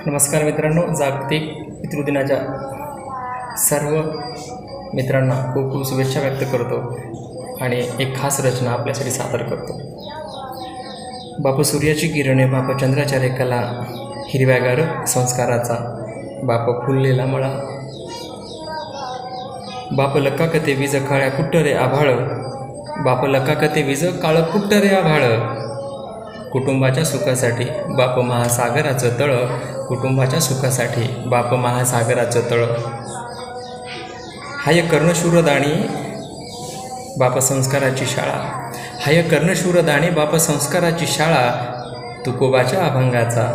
नमस्कार मित्रांनो, जागतिक पितृदिनाच्या सर्व मित्रांना खूप खूप शुभेच्छा व्यक्त करतो आणि एक खास रचना आपल्यासाठी सादर करतो। बाप सूर्याची किरणे, बाप चंद्राच्या रेखाला, हिरव्यागार संस्काराचा बाप फुललेला मळा, बाप लकाकते वीज काळ्या कुट्टरे आभाळ, बाप लकाकते वीज काळ कुट्टरे आभाळ, कुटुंबाच्या सुखासाठी बाप महासागराचं तळ, कुटुंबाच्या सुखासाठी बाप महासागराचं तळ, हाय कर्णशूरदाणी बाप संस्काराची शाळा, हाय कर्णशूरदाणी बाप संस्काराची शाळा, तुकोबाच्या अभंगाचा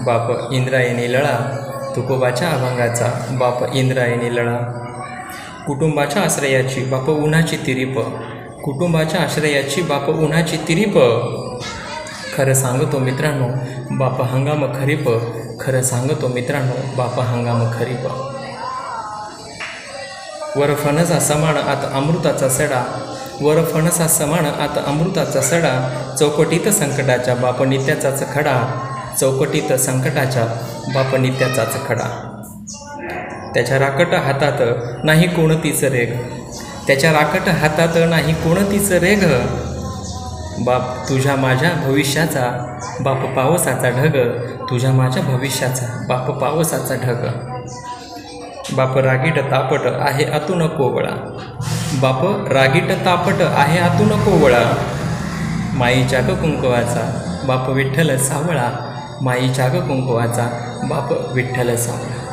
बाप इंद्रायणी लळा, तुकोबाच्या अभंगाचा बाप इंद्रायणी लळा, कुटुंबाच्या आश्रयाची बाप उन्हाची तिरीप, कुटुंबाच्या आश्रयाची बाप उन्हाची तिरीप, खरं सांगतो मित्रांनो बाप हंगाम खरीप, खरं सांगतो मित्रांनो बाप हंगाम खरीप, वर फणसा समान आत अमृताचा सडा, वर फणसा समान आत अमृताचा सडा, चौकटीत संकटाच्या बाप नित्याचाच खडा, चौकटीत संकटाच्या बाप नित्याचाच खडा, त्याच्या राकट हातात नाही कोणतीच रेघ, त्याच्या राकट हातात नाही कोणतीच रेघ, बाप तुझ्या माझ्या भविष्याचा बाप पावसाचा ढग, तुझ्या माझ्या भविष्याचा बाप पावसाचा ढग, बाप रागीट तापट आहे आतून कोवळा, बाप रागीट तापट आहे आतून कोवळा, माईच्या ग कुंकवाचा बाप विठ्ठल सावळा, माईच्या ग कुंकवाचा बाप विठ्ठल सावळा।